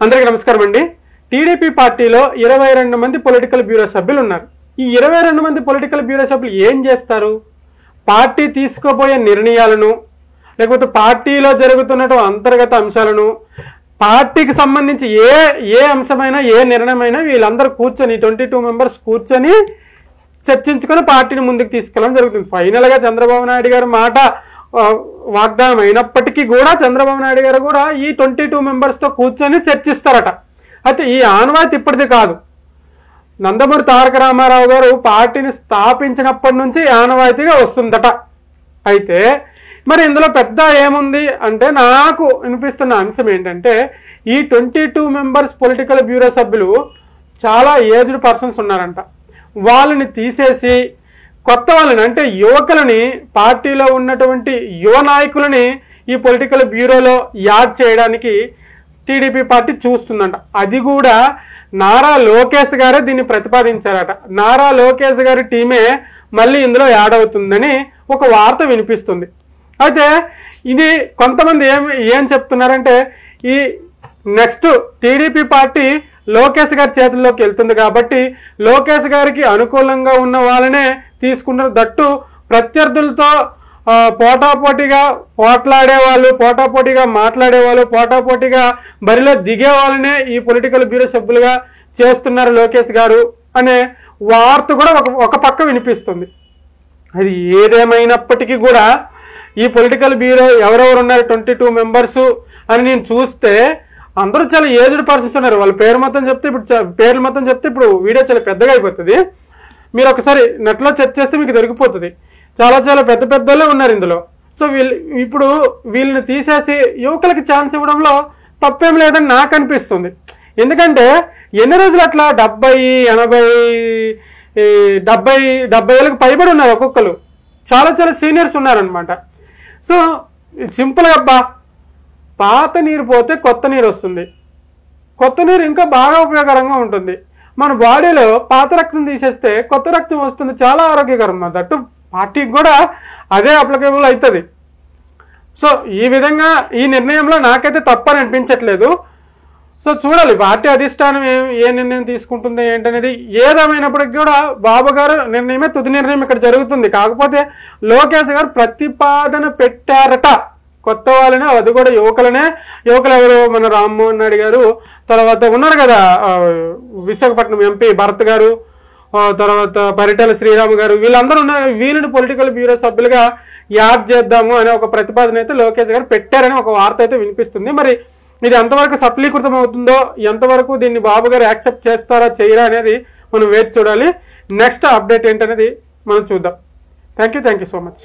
అందరికీ నమస్కారం అండి. టీడీపీ పార్టీలో 22 మంది పొలిటికల్ బ్యూరో సభ్యులు ఉన్నారు. ఈ 22 మంది పొలిటికల్ బ్యూరో సభ్యులు ఏం చేస్తారు? పార్టీ తీసుకోబోయే నిర్ణయాలను, లేకపోతే పార్టీలో జరుగుతున్నటువంటి అంతర్గత అంశాలను, పార్టీకి సంబంధించి ఏ అంశమైనా ఏ నిర్ణయమైనా వీళ్ళందరూ కూర్చొని 22 మెంబర్స్ కూర్చొని చర్చించుకొని పార్టీని ముందుకు తీసుకెళ్ళడం జరుగుతుంది. ఫైనల్ గా చంద్రబాబు నాయుడు గారి మాట వాగ్దానం అయినప్పటికీ కూడా చంద్రబాబు నాయుడు గారు కూడా ఈ 22 మెంబర్స్ తో కూర్చొని చర్చిస్తారట. అయితే ఈ ఆనవాయితీ ఇప్పటిది కాదు. నందమూరి తారక రామారావు గారు పార్టీని స్థాపించినప్పటి నుంచి ఆనవాయితీగా వస్తుందట. అయితే మరి ఇందులో పెద్ద ఏముంది అంటే, నాకు వినిపిస్తున్న అంశం ఏంటంటే, ఈ 22 మెంబర్స్ పొలిటికల్ బ్యూరో సభ్యులు చాలా ఏజ్డ్ పర్సన్స్ ఉన్నారంట. వాళ్ళని తీసేసి కొత్త వాళ్ళని, అంటే యువకులని, పార్టీలో ఉన్నటువంటి యువ నాయకులని ఈ పొలిటికల్ బ్యూరోలో యాడ్ చేయడానికి టీడీపీ పార్టీ చూస్తుందంట. అది కూడా నారా లోకేష్ గారే దీన్ని ప్రతిపాదించారట. నారా లోకేష్ గారి టీమే మళ్ళీ ఇందులో యాడ్ అవుతుందని ఒక వార్త వినిపిస్తుంది. అయితే ఇది కొంతమంది ఏం చెప్తున్నారంటే, ఈ నెక్స్ట్ టీడీపీ పార్టీ లోకేష్ గారి చేతుల్లోకి వెళ్తుంది కాబట్టి లోకేష్ గారికి అనుకూలంగా ఉన్న వాళ్ళనే తీసుకుంటారు. దట్టు ప్రత్యర్థులతో పోటాపోటీగా పోట్లాడేవాళ్ళు, పోటాపోటీగా మాట్లాడేవాళ్ళు, పోటాపోటీగా బరిలో దిగే వాళ్ళనే ఈ పొలిటికల్ బ్యూరో సభ్యులుగా చేస్తున్నారు లోకేష్ గారు అనే వార్త కూడా ఒక పక్క వినిపిస్తుంది. అది ఏదేమైనప్పటికీ కూడా ఈ పొలిటికల్ బ్యూరో ఎవరెవరు ఉన్నారు 22 మెంబర్స్ అని నేను చూస్తే అందరూ చాలా ఏజ్డ్ పర్సన్స్ ఉన్నారు. వాళ్ళ పేర్లు మొత్తం చెప్తే ఇప్పుడు వీడియో చాలా పెద్దగా అయిపోతుంది. మీరు ఒకసారి నెట్లో సెర్చ్ చేస్తే మీకు దొరికిపోతుంది. చాలా చాలా పెద్ద పెద్దలే ఉన్నారు ఇందులో. సో ఇప్పుడు వీళ్ళని తీసేసి యువకులకి ఛాన్స్ ఇవ్వడంలో తప్పేం లేదని నాకు అనిపిస్తుంది. ఎందుకంటే ఎన్ని రోజులు అట్లా 70 ఏళ్ళకి పైబడి ఉన్నారు ఒక్కొక్కరు. చాలా చాలా సీనియర్స్ ఉన్నారనమాట. సో సింపుల్గా అబ్బా, పాత నీరు పోతే కొత్త నీరు వస్తుంది. కొత్త నీరు ఇంకా బాగా ఉపయోగకరంగా ఉంటుంది. మన బాడీలో పాత రక్తం తీసేస్తే కొత్త రక్తం వస్తుంది, చాలా ఆరోగ్యకరం. దట్టు పార్టీకి కూడా అదే అప్లికేబుల్ అవుతుంది. సో ఈ విధంగా ఈ నిర్ణయంలో నాకైతే తప్పని అనిపించట్లేదు. సో చూడాలి పార్టీ అధిష్టానం ఏ నిర్ణయం తీసుకుంటుంది ఏంటనేది. ఏదేమైనప్పటికీ కూడా బాబు గారు నిర్ణయమే తుది నిర్ణయం ఇక్కడ జరుగుతుంది. కాకపోతే లోకేష్ గారు ప్రతిపాదన పెట్టారట కొత్త వాళ్ళనే, అది కూడా యువకులనే. యువకులు ఎవరు? మన రామ్మోహన్ నాయుడు గారు, తర్వాత ఉన్నారు కదా విశాఖపట్నం ఎంపీ భరత్ గారు, తర్వాత పరిటాల శ్రీరామ్ గారు, వీళ్ళందరూ ఉన్నారు. వీళ్ళని పొలిటికల్ బ్యూరో సభ్యులుగా యాడ్ చేద్దాము అనే ఒక ప్రతిపాదన అయితే లోకేష్ గారు పెట్టారని ఒక వార్త అయితే వినిపిస్తుంది. మరి ఇది ఎంతవరకు సఫలీకృతం అవుతుందో, ఎంతవరకు దీన్ని బాబు గారు యాక్సెప్ట్ చేస్తారా చేయరా అనేది మనం వేచి చూడాలి. నెక్స్ట్ అప్డేట్ ఏంటనేది మనం చూద్దాం. Thank you so much.